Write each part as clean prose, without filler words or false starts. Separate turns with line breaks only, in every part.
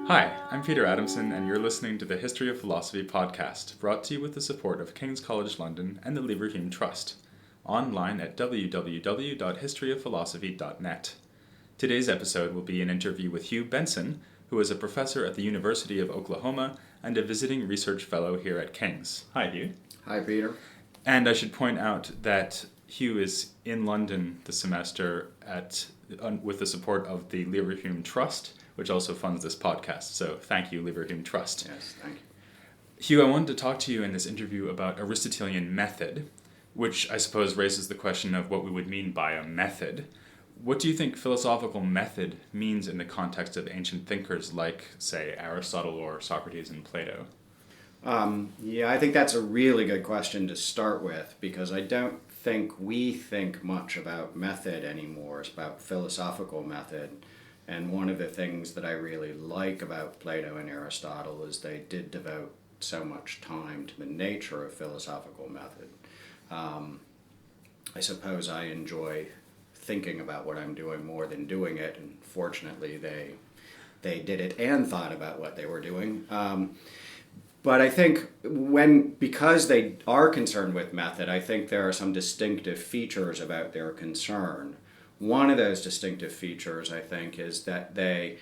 Hi, I'm Peter Adamson, and you're listening to the History of Philosophy podcast, brought to you with the support of King's College London and the Leverhulme Trust, online at www.historyofphilosophy.net. Today's episode will be an interview with Hugh Benson, who is a professor at the University of Oklahoma and a visiting research fellow here at King's. Hi, Hugh.
Hi, Peter.
And I should point out that Hugh is in London this semester with the support of the Leverhulme Trust, which also funds this podcast. So thank you, Leverhulme Trust.
Yes, thank you.
Hugh, I wanted to talk to you in this interview about Aristotelian method, which I suppose raises the question of what we would mean by a method. What do you think philosophical method means in the context of ancient thinkers like, say, Aristotle or Socrates and Plato?
I think that's a really good question to start with, because I don't think we think much about method anymore. It's about philosophical method. And one of the things that I really like about Plato and Aristotle is they did devote so much time to the nature of philosophical method. I suppose I enjoy thinking about what I'm doing more than doing it, and fortunately they did it and thought about what they were doing. But I think because they are concerned with method, I think there are some distinctive features about their concern. One of those distinctive features, I think, is that they,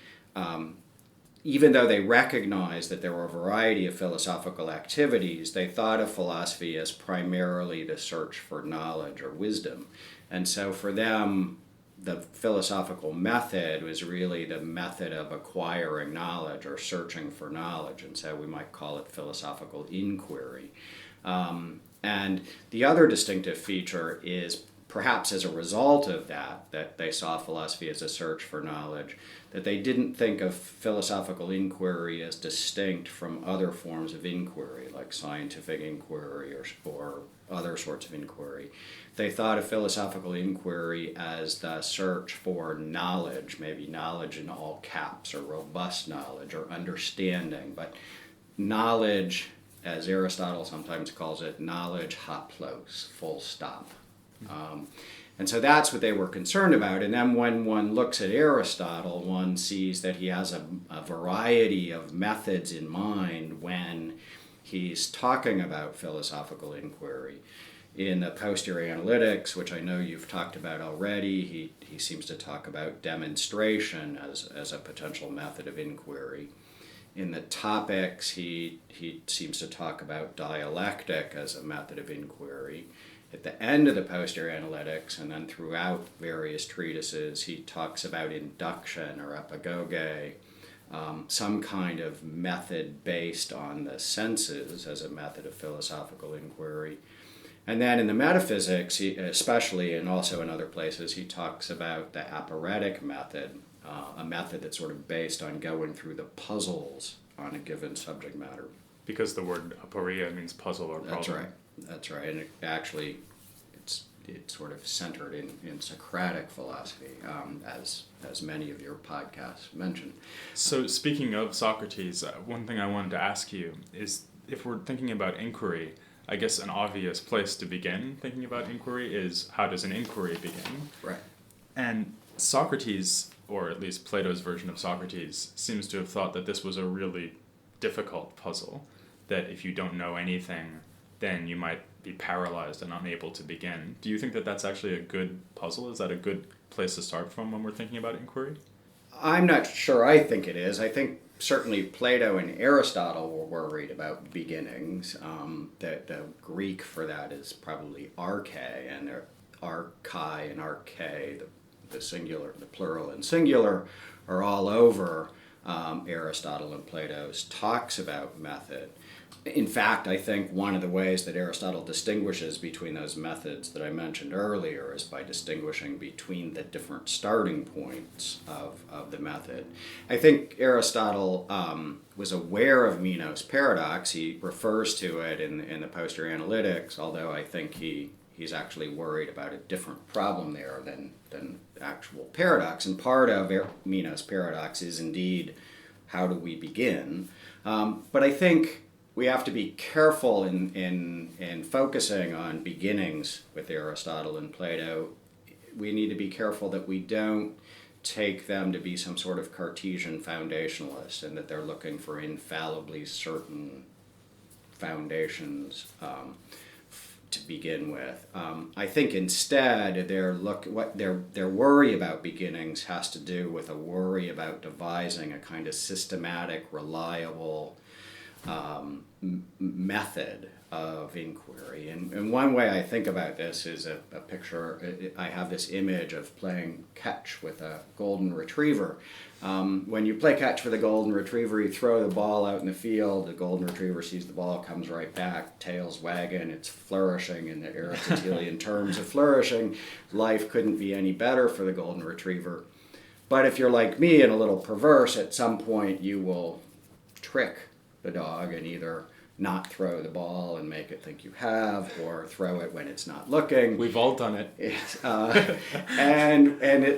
even though they recognized that there were a variety of philosophical activities, they thought of philosophy as primarily the search for knowledge or wisdom. And so for them, the philosophical method was really the method of acquiring knowledge or searching for knowledge. And so we might call it philosophical inquiry. And the other distinctive feature is perhaps as a result of that they saw philosophy as a search for knowledge, that they didn't think of philosophical inquiry as distinct from other forms of inquiry, like scientific inquiry or other sorts of inquiry. They thought of philosophical inquiry as the search for knowledge, maybe knowledge in all caps, or robust knowledge, or understanding, but knowledge, as Aristotle sometimes calls it, knowledge hoplos, full stop. And so that's what they were concerned about. And then when one looks at Aristotle, one sees that he has a variety of methods in mind when he's talking about philosophical inquiry. In the posterior analytics, which I know you've talked about already, he seems to talk about demonstration as a potential method of inquiry. In the topics, he seems to talk about dialectic as a method of inquiry. At the end of the posterior analytics, and then throughout various treatises, he talks about induction or epagoge, some kind of method based on the senses as a method of philosophical inquiry. And then in the metaphysics, especially and also in other places, he talks about the aporetic method, a method that's sort of based on going through the puzzles on a given subject matter.
Because the word aporia means puzzle or problem.
That's right. And it's sort of centered in Socratic philosophy, as many of your podcasts mentioned.
So speaking of Socrates, one thing I wanted to ask you is, if we're thinking about inquiry, I guess an obvious place to begin thinking about inquiry is, how does an inquiry begin?
Right.
And Socrates, or at least Plato's version of Socrates, seems to have thought that this was a really difficult puzzle, that if you don't know anything, then you might be paralyzed and unable to begin. Do you think that that's actually a good puzzle? Is that a good place to start from when we're thinking about inquiry?
I'm not sure I think it is. I think certainly Plato and Aristotle were worried about beginnings. The Greek for that is probably arche, and archai and arche, the singular, the plural and singular, are all over Aristotle and Plato's talks about method. In fact, I think one of the ways that Aristotle distinguishes between those methods that I mentioned earlier is by distinguishing between the different starting points of the method. I think Aristotle was aware of Meno's paradox. He refers to it in the posterior analytics, although I think he's actually worried about a different problem there than actual paradox. And part of Meno's paradox is indeed, how do we begin? But I think we have to be careful in focusing on beginnings with Aristotle and Plato. We need to be careful that we don't take them to be some sort of Cartesian foundationalist, and that they're looking for infallibly certain foundations to begin with. I think instead their worry about beginnings has to do with a worry about devising a kind of systematic, reliable method of inquiry. And one way I think about this is a picture. I have this image of playing catch with a golden retriever. When you play catch with a golden retriever, you throw the ball out in the field, the golden retriever sees the ball, comes right back, tail's wagging, it's flourishing in the Aristotelian terms of flourishing. Life couldn't be any better for the golden retriever. But if you're like me and a little perverse, at some point you will trick the dog and either not throw the ball and make it think you have, or throw it when it's not looking.
We've all done it.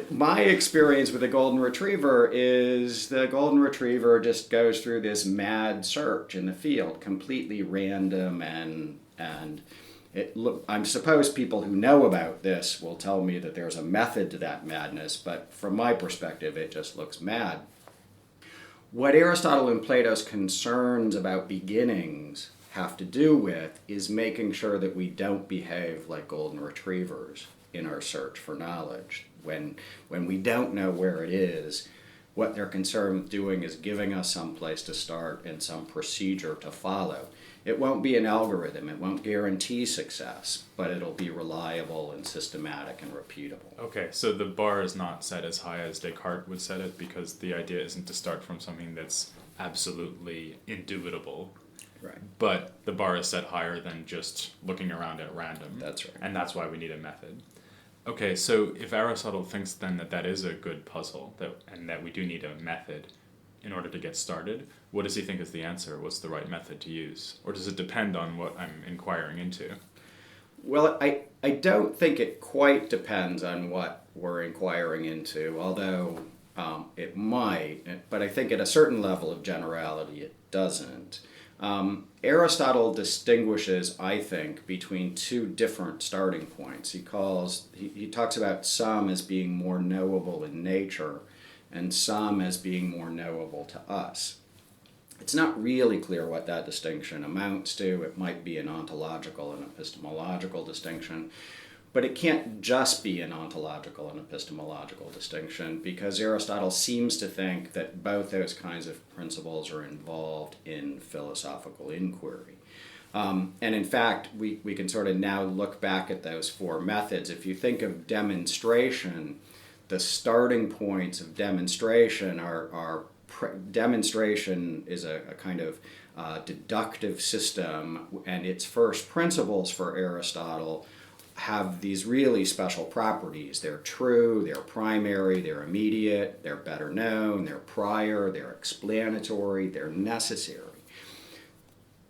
My experience with a golden retriever is the golden retriever just goes through this mad search in the field, completely random, and I suppose people who know about this will tell me that there's a method to that madness, but from my perspective, it just looks mad. What Aristotle and Plato's concerns about beginnings have to do with is making sure that we don't behave like golden retrievers in our search for knowledge. When we don't know where it is, what they're concerned with doing is giving us some place to start and some procedure to follow. It won't be an algorithm, it won't guarantee success, but it'll be reliable and systematic and repeatable.
Okay, so the bar is not set as high as Descartes would set it, because the idea isn't to start from something that's absolutely indubitable.
Right.
But the bar is set higher than just looking around at random.
That's right.
And that's why we need a method. Okay, so if Aristotle thinks then that is a good puzzle, and that we do need a method in order to get started, what does he think is the answer? What's the right method to use? Or does it depend on what I'm inquiring into?
Well, I don't think it quite depends on what we're inquiring into, although it might, but I think at a certain level of generality it doesn't. Aristotle distinguishes, I think, between two different starting points. He talks about some as being more knowable in nature and some as being more knowable to us. It's not really clear what that distinction amounts to. It might be an ontological and epistemological distinction, but it can't just be an ontological and epistemological distinction, because Aristotle seems to think that both those kinds of principles are involved in philosophical inquiry. And in fact, we can sort of now look back at those four methods. If you think of demonstration, the starting points of demonstration demonstration is a kind of deductive system, and its first principles for Aristotle have these really special properties. They're true, they're primary, they're immediate, they're better known, they're prior, they're explanatory, they're necessary.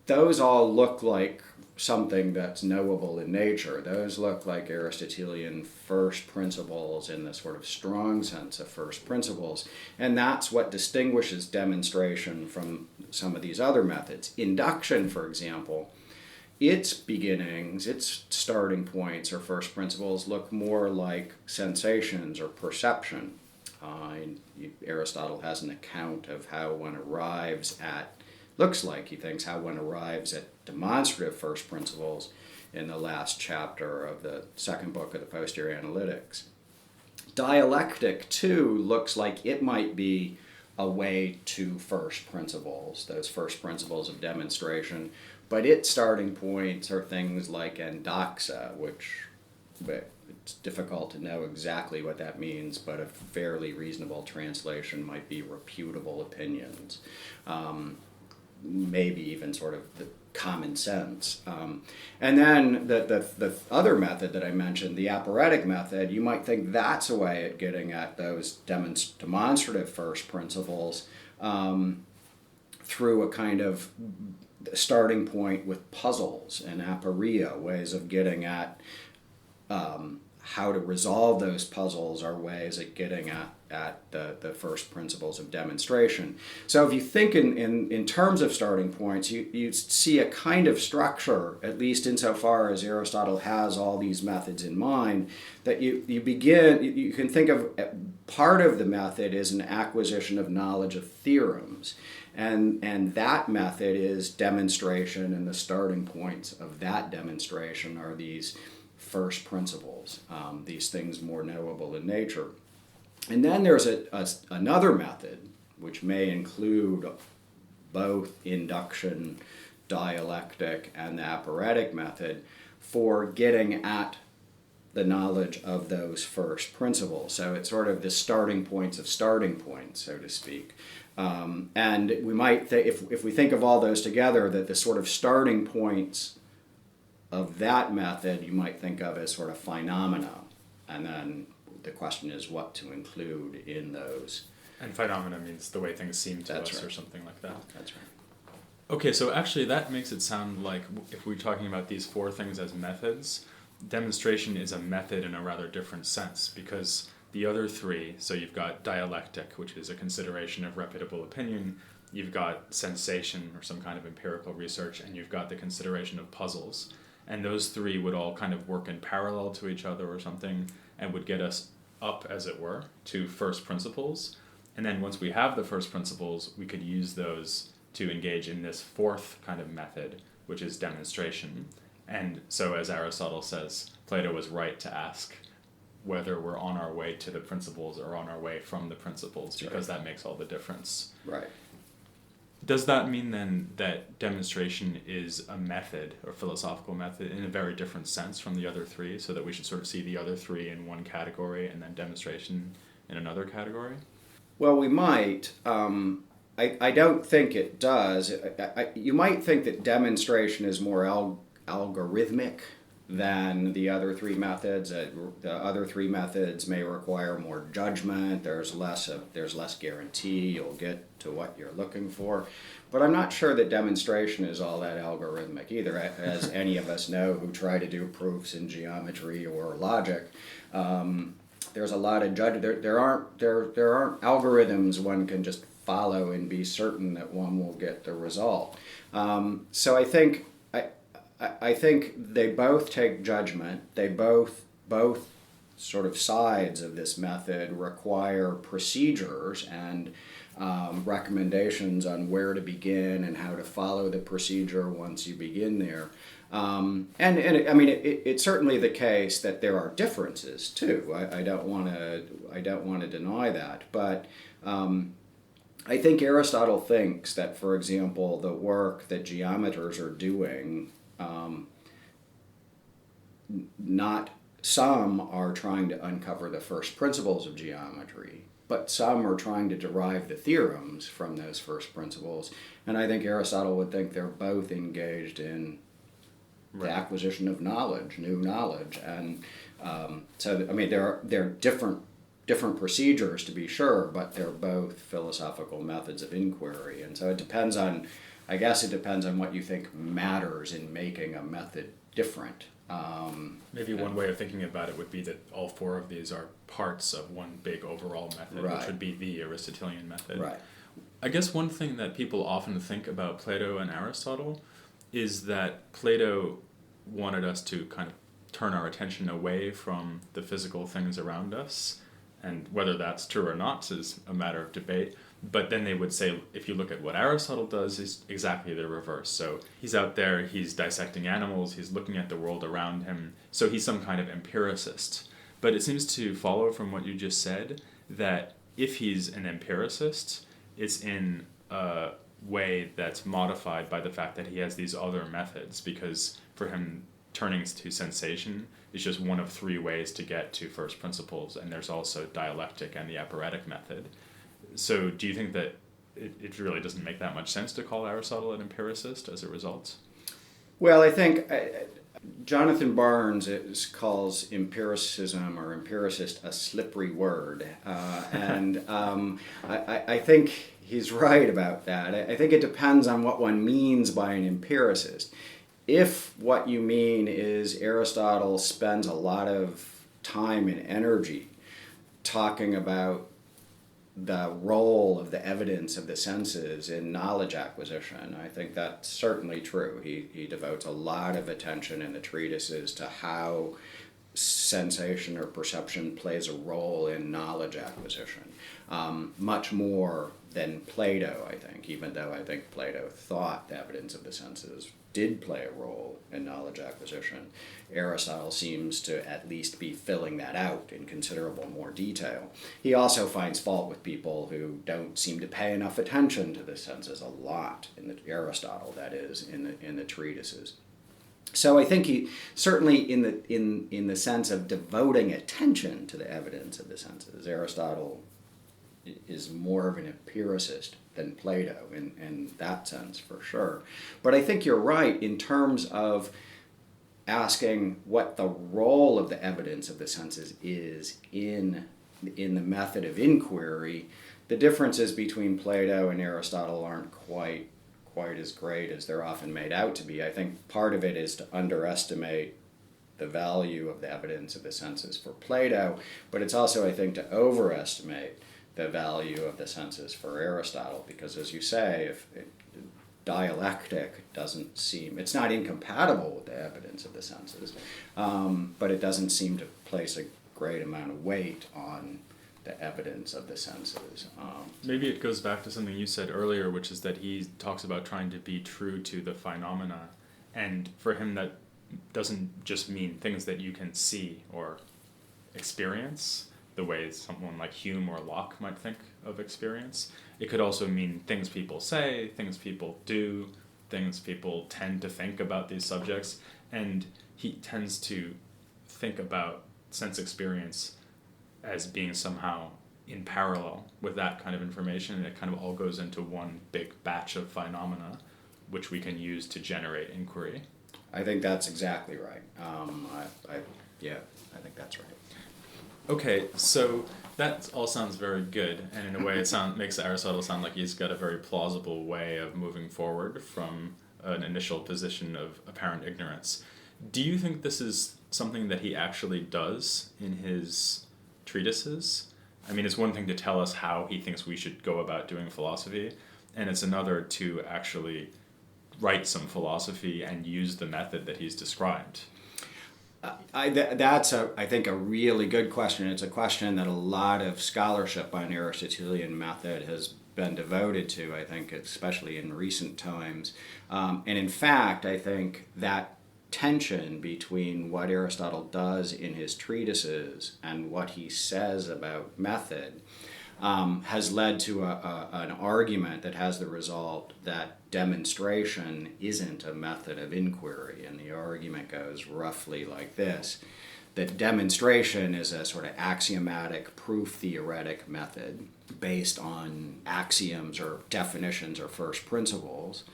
Those all look like something that's knowable in nature. Those look like Aristotelian first principles in the sort of strong sense of first principles. And that's what distinguishes demonstration from some of these other methods. Induction, for example, its beginnings, its starting points or first principles look more like sensations or perception. Aristotle has an account of how one arrives at he thinks, how one arrives at demonstrative first principles in the last chapter of the second book of the Posterior Analytics. Dialectic, too, looks like it might be a way to first principles, those first principles of demonstration, but its starting points are things like endoxa, which it's difficult to know exactly what that means, but a fairly reasonable translation might be reputable opinions. Maybe even sort of the common sense. And then the other method that I mentioned, the aporetic method, you might think that's a way at getting at those demonstrative first principles through a kind of starting point with puzzles and aporia, ways of getting at how to resolve those puzzles are ways at getting at the first principles of demonstration. So if you think in terms of starting points, you see a kind of structure, at least insofar as Aristotle has all these methods in mind, that you begin, you can think of part of the method as an acquisition of knowledge of theorems. And that method is demonstration, and the starting points of that demonstration are these first principles, these things more knowable in nature. And then there's another method, which may include both induction, dialectic, and the aporetic method, for getting at the knowledge of those first principles. So it's sort of the starting points of starting points, so to speak. And we might, if we think of all those together, that the sort of starting points of that method you might think of as sort of phenomena. And then the question is what to include in those.
And phenomena means the way things seem to
That's
us,
right.
or something like that.
That's right.
Okay, so actually that makes it sound like if we're talking about these four things as methods, demonstration is a method in a rather different sense, because the other three, so you've got dialectic, which is a consideration of reputable opinion, you've got sensation or some kind of empirical research, and you've got the consideration of puzzles. And those three would all kind of work in parallel to each other or something, and would get us up, as it were, to first principles. And then once we have the first principles, we could use those to engage in this fourth kind of method, which is demonstration. And so, as Aristotle says, Plato was right to ask whether we're on our way to the principles or on our way from the principles, because that makes all the difference.
Right.
Does that mean then that demonstration is a method or philosophical method in a very different sense from the other three, so that we should sort of see the other three in one category and then demonstration in another category?
Well, we might. I don't think it does. You might think that demonstration is more algorithmic than the other three methods. The other three methods may require more judgment. There's less guarantee you'll get to what you're looking for. But I'm not sure that demonstration is all that algorithmic either, as any of us know who try to do proofs in geometry or logic. There's a lot of there aren't algorithms one can just follow and be certain that one will get the result. So I think they both take judgment. They both sort of sides of this method require procedures and recommendations on where to begin and how to follow the procedure once you begin there. It's certainly the case that there are differences too. I don't want to deny that, but I think Aristotle thinks that, for example, the work that geometers are doing, not some are trying to uncover the first principles of geometry, but some are trying to derive the theorems from those first principles. And I think Aristotle would think they're both engaged in the acquisition of knowledge, new knowledge. And there are different procedures, to be sure, but they're both philosophical methods of inquiry. And so it depends on what you think matters in making a method different.
Maybe one way of thinking about it would be that all four of these are parts of one big overall method,
Right.
which would be the Aristotelian method.
Right.
I guess one thing that people often think about Plato and Aristotle is that Plato wanted us to kind of turn our attention away from the physical things around us, and whether that's true or not is a matter of debate. But then they would say, if you look at what Aristotle does, is exactly the reverse. So he's out there, he's dissecting animals, he's looking at the world around him, so he's some kind of empiricist. But it seems to follow from what you just said that if he's an empiricist, it's in a way that's modified by the fact that he has these other methods, because for him, turning to sensation is just one of three ways to get to first principles, and there's also dialectic and the aporetic method. So do you think that it really doesn't make that much sense to call Aristotle an empiricist as a result?
Well, I think Jonathan Barnes calls empiricism or empiricist a slippery word. I think he's right about that. I think it depends on what one means by an empiricist. If what you mean is Aristotle spends a lot of time and energy talking about the role of the evidence of the senses in knowledge acquisition. I think that's certainly true. He devotes a lot of attention in the treatises to how sensation or perception plays a role in knowledge acquisition, much more than Plato, I think, even though I think Plato thought the evidence of the senses did play a role in knowledge acquisition. Aristotle seems to at least be filling that out in considerable more detail. He also finds fault with people who don't seem to pay enough attention to the senses, a lot in the Aristotle, that is, in the treatises. So I think he certainly in the sense of devoting attention to the evidence of the senses, Aristotle is more of an empiricist than Plato in that sense, for sure. But I think you're right in terms of asking what the role of the evidence of the senses is in the method of inquiry. The differences between Plato and Aristotle aren't quite as great as they're often made out to be. I think part of it is to underestimate the value of the evidence of the senses for Plato, but it's also, I think, to overestimate the value of the senses for Aristotle, because as you say, dialectic doesn't seem, it's not incompatible with the evidence of the senses, but it doesn't seem to place a great amount of weight on the evidence of the senses.
Maybe it goes back to something you said earlier, which is that he talks about trying to be true to the phenomena, and for him that doesn't just mean things that you can see or experience, the way someone like Hume or Locke might think of experience. It could also mean things people say, things people do, things people tend to think about these subjects, and he tends to think about sense experience as being somehow in parallel with that kind of information, and it kind of all goes into one big batch of phenomena which we can use to generate inquiry.
I think that's exactly right. I think that's right.
Okay, so that all sounds very good, and in a way it makes Aristotle sound like he's got a very plausible way of moving forward from an initial position of apparent ignorance. Do you think this is something that he actually does in his treatises? I mean, it's one thing to tell us how he thinks we should go about doing philosophy, and it's another to actually write some philosophy and use the method that he's described.
That's, I think, a really good question. It's a question that a lot of scholarship on Aristotelian method has been devoted to, I think, especially in recent times. And in fact, I think that tension between what Aristotle does in his treatises and what he says about method has led to an argument that has the result that demonstration isn't a method of inquiry. And the argument goes roughly like this, that demonstration is a sort of axiomatic, proof-theoretic method based on axioms or definitions or first principles.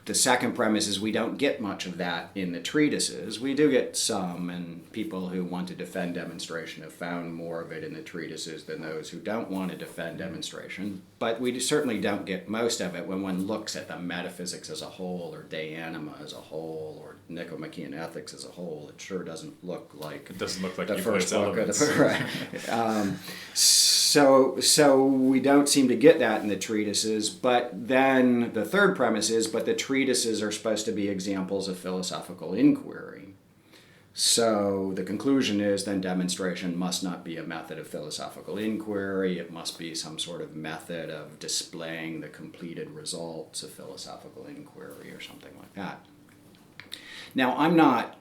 The second premise is we don't get much of that in the treatises. We do get some, and people who want to defend demonstration have found more of it in the treatises than those who don't want to defend demonstration. But we certainly don't get most of it when one looks at the metaphysics as a whole, or De Anima as a whole, or Nicomachean Ethics as a whole. It sure doesn't look like
the
first book of
elements.
Right. So we don't seem to get that in the treatises, but then the third premise is, but the treatises are supposed to be examples of philosophical inquiry. So the conclusion is then demonstration must not be a method of philosophical inquiry, it must be some sort of method of displaying the completed results of philosophical inquiry or something like that. Now, I'm not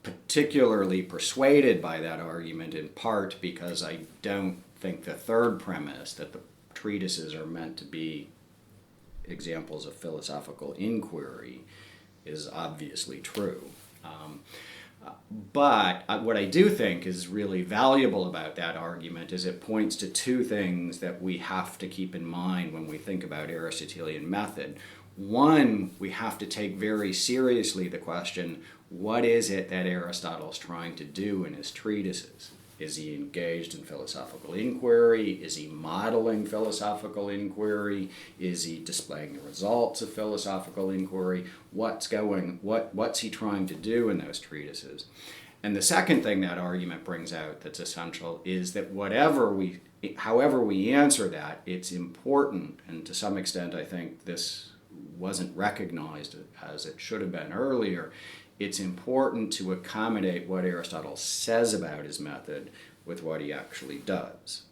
particularly persuaded by that argument, in part because I don't think the third premise, that the treatises are meant to be examples of philosophical inquiry, is obviously true. But what I do think is really valuable about that argument is it points to two things that we have to keep in mind when we think about Aristotelian method. One, we have to take very seriously the question, what is it that Aristotle's trying to do in his treatises? Is he engaged in philosophical inquiry? Is he modeling philosophical inquiry? Is he displaying the results of philosophical inquiry? What's he trying to do in those treatises? And the second thing that argument brings out that's essential is that however we answer that, it's important, and to some extent I think this wasn't recognized as it should have been earlier, it's important to accommodate what Aristotle says about his method with what he actually does.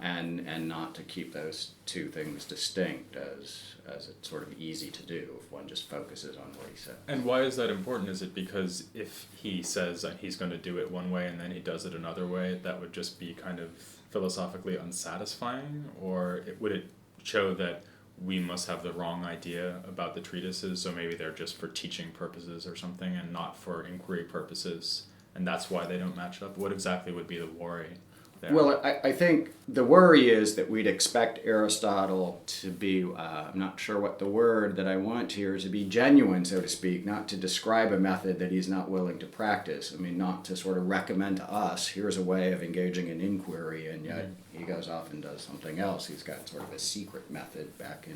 And not to keep those two things distinct as it's sort of easy to do if one just focuses on what he says.
And why is that important? Is it because if he says that he's going to do it one way and then he does it another way, that would just be kind of philosophically unsatisfying? Or would it show that we must have the wrong idea about the treatises, so maybe they're just for teaching purposes or something and not for inquiry purposes, and that's why they don't match up? What exactly would be the worry there?
Well, I think the worry is that we'd expect Aristotle to be, I'm not sure what the word that I want here is, to be genuine, so to speak, not to describe a method that he's not willing to practice. I mean, not to sort of recommend to us, here's a way of engaging in inquiry, and yet he goes off and does something else. He's got sort of a secret method back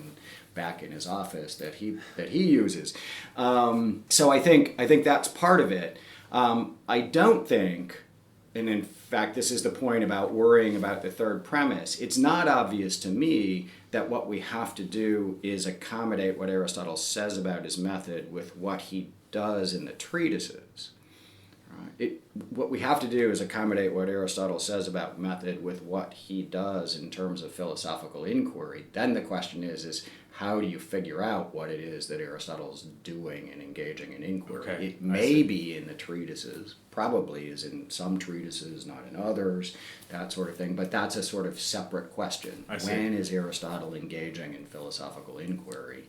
in his office that he uses. So I think that's part of it. I don't think, and in fact, this is the point about worrying about the third premise. It's not obvious to me that what we have to do is accommodate what Aristotle says about his method with what he does in the treatises. What we have to do is accommodate what Aristotle says about method with what he does in terms of philosophical inquiry. Then the question is how do you figure out what it is that Aristotle's doing and engaging in inquiry?
Okay,
it may be in the treatises, probably is in some treatises, not in others, that sort of thing, but that's a sort of separate question. When is Aristotle engaging in philosophical inquiry?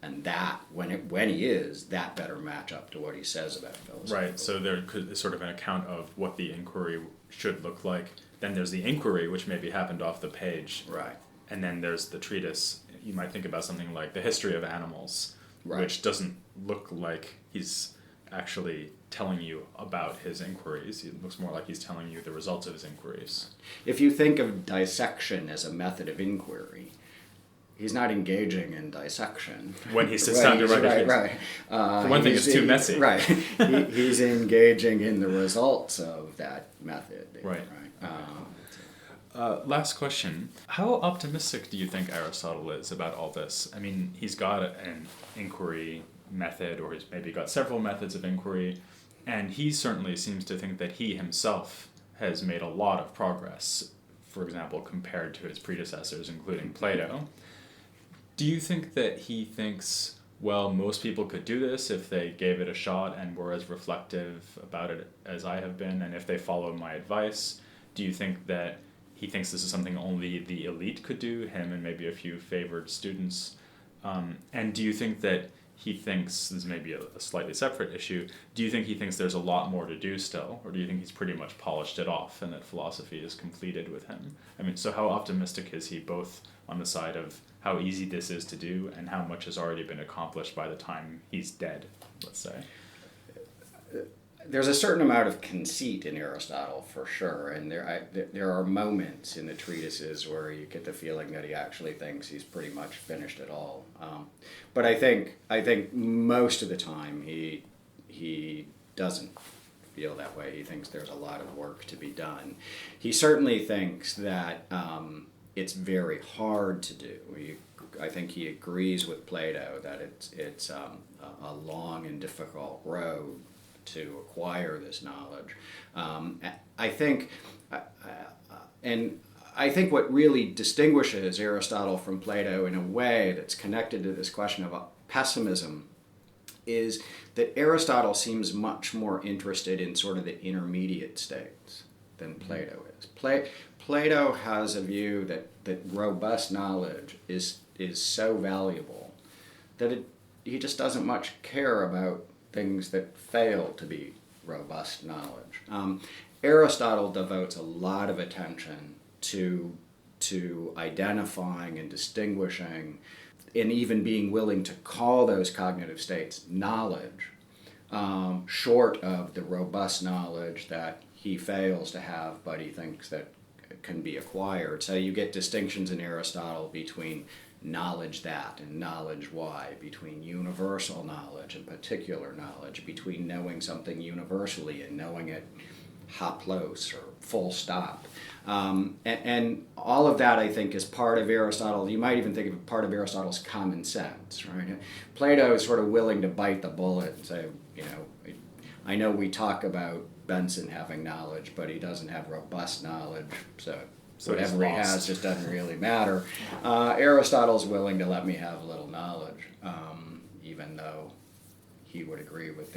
And that, when he is, that better match up to what he says about philosophy.
Right, so there could sort of an account of what the inquiry should look like. Then there's the inquiry, which maybe happened off the page.
Right.
And then there's the treatise. You might think about something like The History of Animals,
Right.
which doesn't look like he's actually telling you about his inquiries. It looks more like he's telling you the results of his inquiries.
If you think of dissection as a method of inquiry, he's not engaging in dissection.
When he sits down to write his...
Right.
For one thing, it's too messy.
Right. He's engaging in the results of that method.
Right. Last question. How optimistic do you think Aristotle is about all this? I mean, he's got an inquiry method, or he's maybe got several methods of inquiry, and he certainly seems to think that he himself has made a lot of progress, for example, compared to his predecessors, including Plato. Do you think that he thinks, well, most people could do this if they gave it a shot and were as reflective about it as I have been, and if they followed my advice? Do you think that he thinks this is something only the elite could do, him and maybe a few favored students? And do you think that he thinks, this may be a slightly separate issue, do you think he thinks there's a lot more to do still? Or do you think he's pretty much polished it off and that philosophy is completed with him? I mean, so how optimistic is he both on the side of how easy this is to do and how much has already been accomplished by the time he's dead, let's say?
There's a certain amount of conceit in Aristotle, for sure, and there are moments in the treatises where you get the feeling that he actually thinks he's pretty much finished it all. But I think most of the time he doesn't feel that way. He thinks there's a lot of work to be done. He certainly thinks that it's very hard to do. I think he agrees with Plato that it's a long and difficult road to acquire this knowledge. I think what really distinguishes Aristotle from Plato in a way that's connected to this question of pessimism is that Aristotle seems much more interested in sort of the intermediate states than Plato is. Plato has a view that robust knowledge is so valuable that he just doesn't much care about things that fail to be robust knowledge. Aristotle devotes a lot of attention to identifying and distinguishing and even being willing to call those cognitive states knowledge, short of the robust knowledge that he fails to have but he thinks that can be acquired. So you get distinctions in Aristotle between knowledge that and knowledge why, between universal knowledge and particular knowledge, between knowing something universally and knowing it hoplos or full stop. And all of that, I think, is part of Aristotle. You might even think of it part of Aristotle's common sense, right? Plato is sort of willing to bite the bullet and say, I know we talk about Benson having knowledge, but he doesn't have robust knowledge, so whatever he has just doesn't really matter. Aristotle's willing to let me have a little knowledge, even though he would agree with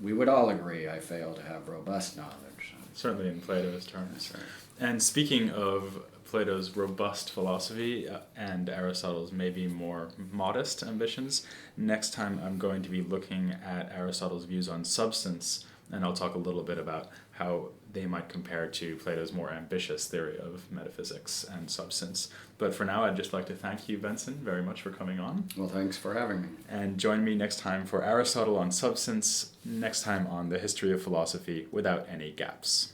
we would all agree I fail to have robust knowledge.
Certainly in Plato's terms.
Right.
And speaking of Plato's robust philosophy and Aristotle's maybe more modest ambitions, next time I'm going to be looking at Aristotle's views on substance, and I'll talk a little bit about how they might compare to Plato's more ambitious theory of metaphysics and substance. But for now, I'd just like to thank you, Benson, very much for coming on.
Well, thanks for having me.
And join me next time for Aristotle on substance, next time on the history of philosophy without any gaps.